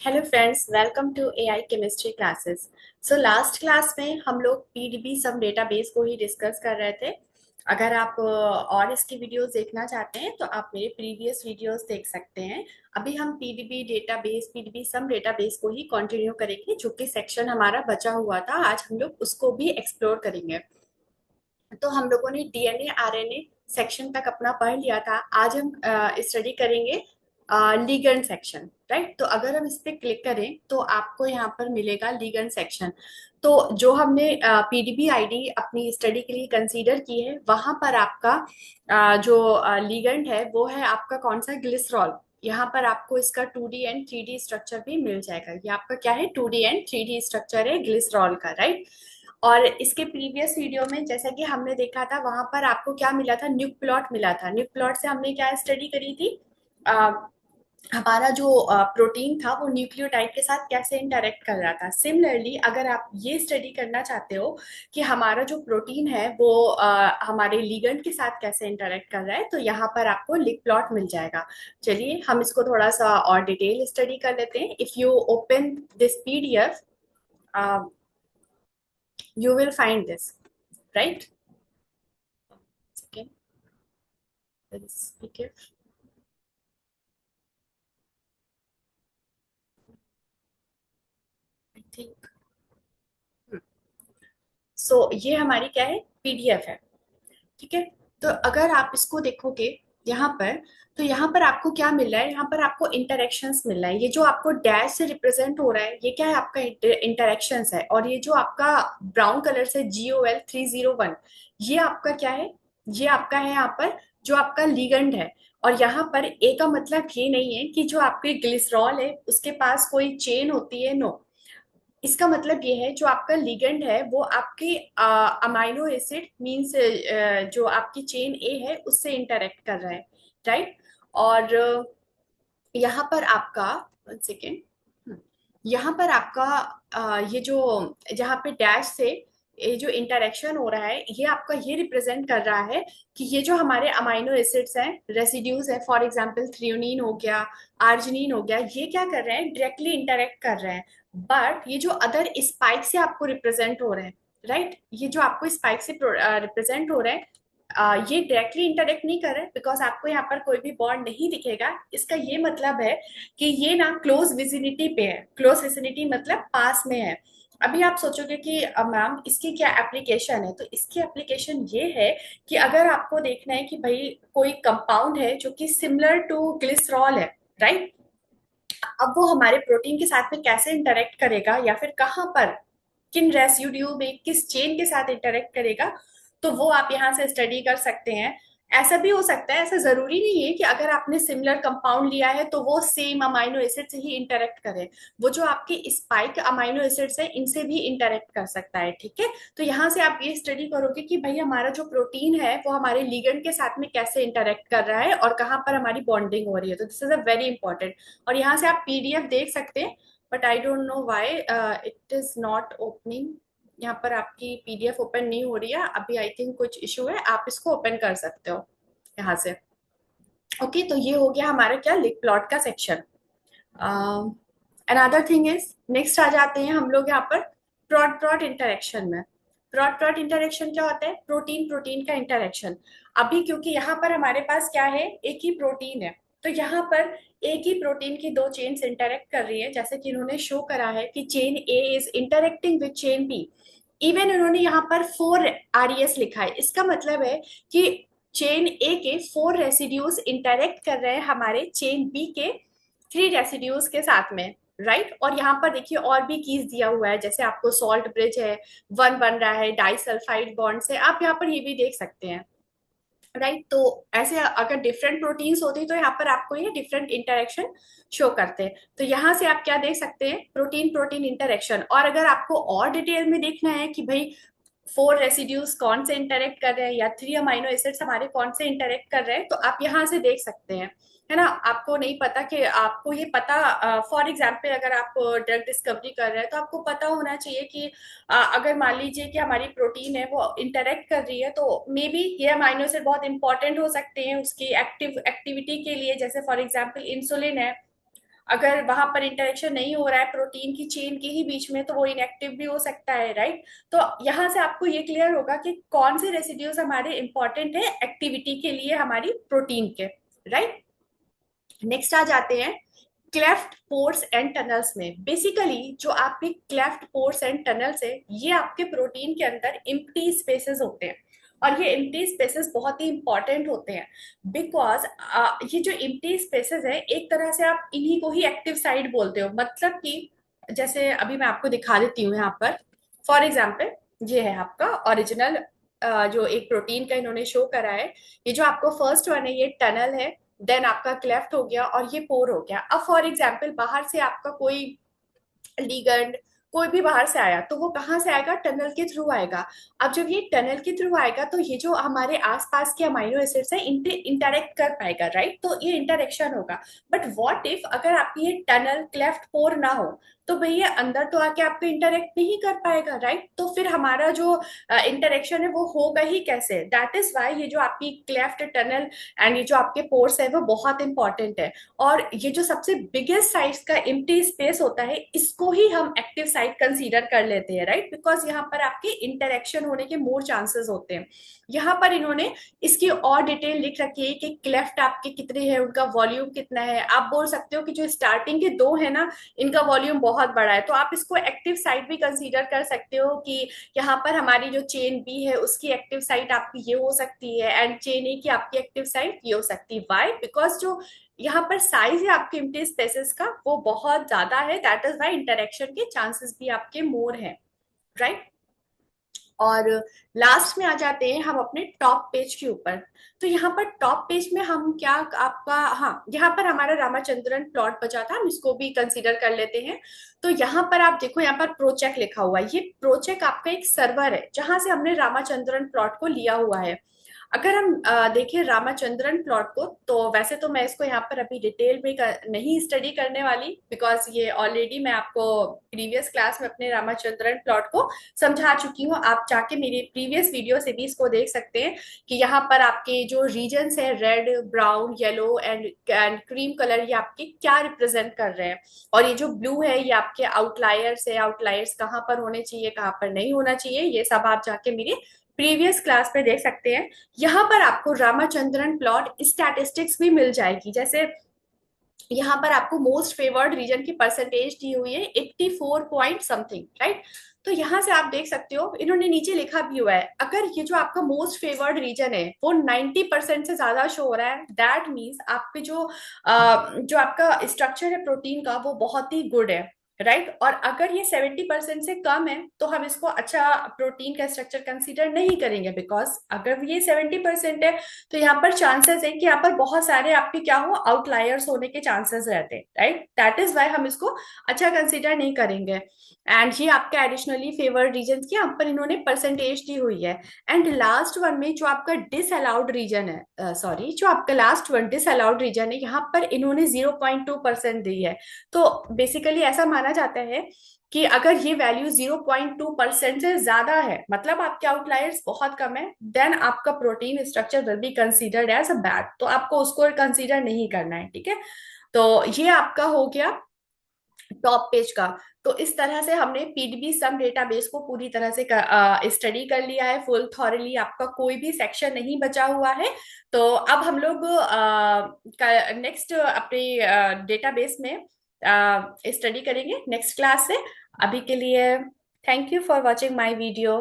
Hello friends, welcome to AI chemistry classes. So last class में हम लोग PDB सम database को ही डिस्कस कर रहे थे। अगर आप और इसकी वीडियोस देखना चाहते हैं तो आप मेरे प्रीवियस वीडियोस देख सकते हैं। अभी हम पीडीबी डेटाबेस, पीडीबी सम डेटाबेस को ही कंटिन्यू करेंगे, जो कि सेक्शन हमारा बचा हुआ था। आज हम लोग उसको भी एक्सप्लोर करेंगे। तो हम लोगों ने डीएनए आरएनए सेक्शन तक अपना पढ़ लिया था। आज हम स्टडी करेंगे लीगेंड सेक्शन। राइट, तो अगर हम इस पे क्लिक करें तो आपको यहाँ पर मिलेगा लीगेंड सेक्शन। तो जो हमने पीडीबी आईडी अपनी स्टडी के लिए कंसीडर की है, वहां पर आपका जो लीगेंड है वो है आपका कौन सा, ग्लिसरॉल। यहाँ पर आपको इसका 2D एंड 3D स्ट्रक्चर भी मिल जाएगा। ये आपका क्या है, 2D एंड 3D स्ट्रक्चर है ग्लिसरॉल का। राइट, और इसके प्रीवियस वीडियो में जैसा कि हमने देखा था, वहां पर आपको क्या मिला था, न्यूक प्लॉट मिला था। न्यूक प्लॉट से हमने क्या स्टडी करी थी, आ, हमारा जो प्रोटीन था वो न्यूक्लियोटाइड के साथ कैसे इंटरेक्ट कर रहा था। सिमिलरली अगर आप ये स्टडी करना चाहते हो कि हमारा जो प्रोटीन है वो हमारे लिगेंड के साथ कैसे इंटरेक्ट कर रहा है, तो यहाँ पर आपको लिक प्लॉट मिल जाएगा। चलिए हम इसको थोड़ा सा और डिटेल स्टडी कर लेते हैं। If you open this PDF, you will find this, right? Second, this PDF, I think. सो ये हमारी क्या है, पीडीएफ है। ठीक है, तो अगर आप इसको देखोगे यहाँ पर, तो यहाँ पर आपको क्या मिल रहा है, यहाँ पर आपको इंटरेक्शंस मिल रहा है। ये जो आपको डैश से रिप्रेजेंट हो रहा है, ये क्या है, आपका इंटरेक्शंस है। और ये जो आपका ब्राउन कलर से GOL 301, ये आपका क्या है, ये आपका है यहाँ पर जो आपका लिगेंड है। और यहाँ पर ए का मतलब ये नहीं है कि जो आपके ग्लिसरॉल है उसके पास कोई चेन होती है, नो। इसका मतलब ये है जो आपका लिगेंड है वो आपके अमाइनो एसिड मींस जो आपकी चेन ए है उससे इंटरेक्ट कर रहा है। राइट, और यहाँ पर आपका, वन सेकेंड, यहाँ पर आपका ये जो जहाँ पे डैश से ये जो इंटरेक्शन हो रहा है, ये आपका ये रिप्रेजेंट कर रहा है कि ये जो हमारे अमाइनो एसिड्स हैं, रेसिड्यूज है, फॉर एग्जांपल थ्रियोनीन हो गया, आर्जिनिन हो गया, ये क्या कर रहे हैं, डायरेक्टली इंटरेक्ट कर रहे हैं। बट ये जो अदर स्पाइक से आपको रिप्रेजेंट हो रहे हैं, राइट, ये जो आपको स्पाइक से रिप्रेजेंट हो रहे हैं, ये डायरेक्टली इंटरेक्ट नहीं कर रहे, बिकॉज आपको यहाँ पर कोई भी बॉन्ड नहीं दिखेगा। इसका ये मतलब है कि ये ना क्लोज विसिनिटी पे है। क्लोज विसिनिटी मतलब पास में है। अभी आप सोचोगे कि मैम इसकी क्या एप्लीकेशन है, तो इसकी एप्लीकेशन ये है कि अगर आपको देखना है कि भाई कोई कंपाउंड है जो कि सिमिलर टू ग्लिसरॉल है, राइट, अब वो हमारे प्रोटीन के साथ में कैसे इंटरेक्ट करेगा, या फिर कहाँ पर, किन रेसिड्यू में, किस चेन के साथ इंटरेक्ट करेगा, तो वो आप यहाँ से स्टडी कर सकते हैं। ऐसा भी हो सकता है, ऐसा जरूरी नहीं है कि अगर आपने सिमिलर कंपाउंड लिया है तो वो सेम अमाइनो एसिड से ही इंटरेक्ट करे। वो जो आपके स्पाइक अमाइनो एसिड्स है इनसे भी इंटरेक्ट कर सकता है। ठीक है, तो यहाँ से आप ये स्टडी करोगे कि भाई हमारा जो प्रोटीन है वो हमारे लिगेंड के साथ में कैसे इंटरेक्ट कर रहा है और कहाँ पर हमारी बॉन्डिंग हो रही है। तो this is a very important. और यहाँ से आप पीडीएफ देख सकते हैं, but I don't know why it is not opening. यहाँ पर आपकी पीडीएफ ओपन नहीं हो रही है अभी, आई थिंक कुछ इशू है। आप इसको ओपन कर सकते हो यहाँ से। ओके, तो ये हो गया हमारा क्या, लिक प्लॉट का section. Another thing is, next आ जाते हैं हम लोग यहाँ पर प्रोट प्रोट इंटरेक्शन में। प्रोट प्रोट इंटरेक्शन क्या होता है, प्रोटीन प्रोटीन का इंटरेक्शन। अभी क्योंकि यहाँ पर हमारे पास क्या है, एक ही प्रोटीन है, तो यहाँ पर एक ही प्रोटीन की दो चेन्स इंटरेक्ट कर रही है, जैसे कि इन्होंने शो करा है कि chain A is interacting with chain B. Even इन्होंने यहाँ पर 4 RES लिखा है। इसका मतलब है कि चेन ए के 4 रेसिड्यूज इंटरेक्ट कर रहे हैं हमारे चेन बी के 3 रेसिड्यूज के साथ में। राइट, और यहाँ पर देखिए और भी कीज दिया हुआ है, जैसे आपको सॉल्ट ब्रिज है, वन बन रहा है डाइसल्फाइड बॉन्ड से, आप यहाँ पर ये भी देख सकते हैं। राइट, तो ऐसे अगर डिफरेंट प्रोटीन्स होती तो यहाँ पर आपको ये डिफरेंट इंटरेक्शन शो करते हैं। तो यहाँ से आप क्या देख सकते हैं, प्रोटीन प्रोटीन इंटरेक्शन। और अगर आपको और डिटेल में देखना है कि भाई 4 रेसिड्यूज कौन से इंटरेक्ट कर रहे हैं या 3 अमाइनो एसिड्स हमारे कौन से इंटरेक्ट कर रहे हैं, तो आप यहाँ से देख सकते हैं। है ना, आपको नहीं पता कि आपको ये पता, फॉर एग्जाम्पल अगर आप ड्रग डिस्कवरी कर रहे हैं तो आपको पता होना चाहिए कि अगर मान लीजिए कि हमारी प्रोटीन है वो इंटरेक्ट कर रही है, तो मे बी ये अमाइनो एसिड बहुत इंपॉर्टेंट हो सकते हैं उसकी एक्टिविटी के लिए, जैसे फॉर एग्जाम्पल इंसुलिन है, अगर वहां पर इंटरेक्शन नहीं हो रहा है प्रोटीन की चेन के ही बीच में, तो वो इनएक्टिव भी हो सकता है, राइट। तो यहाँ से आपको ये क्लियर होगा कि कौन से रेसिड्यूज हमारे इंपॉर्टेंट है एक्टिविटी के लिए हमारी प्रोटीन के, राइट। नेक्स्ट आ जाते हैं क्लेफ्ट पोर्स एंड टनल्स में। बेसिकली जो आपके क्लेफ्ट पोर्स एंड टनल्स है, ये आपके प्रोटीन के अंदर इम्प्टी स्पेसेस होते हैं। और ये इम्प्टी स्पेसेस बहुत ही इंपॉर्टेंट होते हैं, बिकॉज ये जो इम्प्टी स्पेसेस है, एक तरह से आप इन्हीं को ही एक्टिव साइट बोलते हो। मतलब कि जैसे अभी मैं आपको दिखा देती हूँ यहाँ पर, फॉर एग्जाम्पल ये है आपका ओरिजिनल जो एक प्रोटीन का इन्होंने शो करा है। ये जो आपको फर्स्ट वन है, ये टनल है, देन आपका क्लेफ्ट हो गया और ये पोर हो गया। अब फॉर एग्जाम्पल बाहर से आपका कोई लिगेंड, कोई भी बाहर से आया, तो वो कहाँ से आएगा, टनल के थ्रू आएगा। अब जब ये टनल के थ्रू आएगा, तो ये जो हमारे आसपास के अमाइनो एसिड्स है, इनसे इंटरेक्ट कर पाएगा, राइट। तो ये इंटरेक्शन होगा। बट व्हाट इफ अगर आपकी ये टनल क्लेफ्ट पोर ना हो, तो भैया अंदर तो आके आपको इंटरेक्ट नहीं कर पाएगा, राइट। तो फिर हमारा जो इंटरेक्शन है वो होगा ही कैसे। दैट इज वाई ये जो आपकी क्लेफ्ट टनल एंड ये जो आपके पोर्स है वो बहुत इंपॉर्टेंट है। और ये जो सबसे बिगेस्ट साइज का एम्प्टी स्पेस होता है, इसको ही हम एक्टिव साइट कंसीडर कर लेते हैं, राइट। बिकॉज यहाँ पर आपके इंटरेक्शन होने के मोर चांसेस होते हैं। यहाँ पर इन्होंने इसकी और डिटेल लिख रखी है कि क्लेफ्ट आपके कितने हैं, उनका वॉल्यूम कितना है। आप बोल सकते हो कि जो स्टार्टिंग के दो है ना, इनका वॉल्यूम बहुत बड़ा है, तो आप इसको एक्टिव साइट भी कंसीडर कर सकते हो कि यहाँ पर हमारी जो चेन बी है उसकी एक्टिव साइट आपकी ये हो सकती है, एंड चेन ए की आपकी एक्टिव साइट ये हो सकती है। वाई? बिकॉज जो यहाँ पर साइज है आपके एम्प्टी स्पेसेस का वो बहुत ज्यादा है, दैट इज वाई इंटरेक्शन के चांसेस भी आपके मोर हैं, राइट। और लास्ट में आ जाते हैं हम अपने टॉप पेज के ऊपर। तो यहाँ पर टॉप पेज में हम क्या आपका, हाँ, यहाँ पर हमारा रामाचंद्रन प्लॉट बचा था, हम इसको भी कंसीडर कर लेते हैं। तो यहाँ पर आप देखो, यहाँ पर प्रोचेक लिखा हुआ है। ये प्रोचेक आपका एक सर्वर है जहां से हमने रामाचंद्रन प्लॉट को लिया हुआ है। अगर हम देखें रामाचंद्रन प्लॉट को, तो वैसे तो मैं इसको यहाँ पर अभी डिटेल में नहीं स्टडी करने वाली, बिकॉज ये ऑलरेडी मैं आपको प्रीवियस क्लास में अपने रामाचंद्रन प्लॉट को समझा चुकी हूँ। आप जाके मेरे प्रीवियस वीडियो से भी इसको देख सकते हैं कि यहाँ पर आपके जो रीजन्स है, red, brown, yellow and cream colour, ये आपके क्या रिप्रेजेंट कर रहे हैं। और ये जो ब्लू है, ये आपके आउटलायर्स है। आउटलायर्स कहाँ पर होने चाहिए, कहाँ पर नहीं होना चाहिए, ये सब आप जाके मेरे प्रीवियस क्लास में देख सकते हैं। यहाँ पर आपको रामाचंद्रन प्लॉट स्टैटिस्टिक्स भी मिल जाएगी। जैसे यहाँ पर आपको मोस्ट फेवर्ड रीजन की परसेंटेज दी हुई है 84 पॉइंट समथिंग, राइट। तो यहाँ से आप देख सकते हो, इन्होंने नीचे लिखा भी हुआ है, अगर ये जो आपका मोस्ट फेवर्ड रीजन है वो 90% से ज्यादा शो हो रहा है, दैट मीन्स आपके जो आपका स्ट्रक्चर है प्रोटीन का वो बहुत ही गुड है, राइट। और अगर ये 70% से कम है, तो हम इसको अच्छा प्रोटीन का स्ट्रक्चर कंसीडर नहीं करेंगे, बिकॉज अगर ये 70% है, तो यहाँ पर चांसेस है कि यहाँ पर बहुत सारे आपके क्या हो, आउटलायर्स होने के चांसेस रहते हैं, राइट। दैट इज वाई हम इसको अच्छा कंसीडर नहीं करेंगे। एंड ये आपका एडिशनली फेवर्ड रीजन की यहाँ पर इन्होंने परसेंटेज दी हुई है। एंड लास्ट वन में जो आपका डिसअलाउड रीजन है, सॉरी, जो आपका लास्ट वन डिसअलाउड रीजन है, यहाँ पर इन्होंने 0.2% दी है। तो बेसिकली ऐसा माना जाता है कि अगर ये वैल्यू 0.2% से ज्यादा है, मतलब आपके आउटलायर्स बहुत कम है, देन आपका protein structure will be considered as a bad, तो आपको उसको कंसीडर नहीं करना है, ठीक है। तो ये आपका हो गया टॉप पेज का। तो इस तरह से हमने पीडीबी सम डेटाबेस को पूरी तरह से स्टडी कर लिया है, फुल थॉरली, आपका कोई भी सेक्शन नहीं बचा हुआ है। तो अब हम लोग नेक्स्ट अपने डेटाबेस में स्टडी करेंगे नेक्स्ट क्लास से। अभी के लिए thank you for watching my video.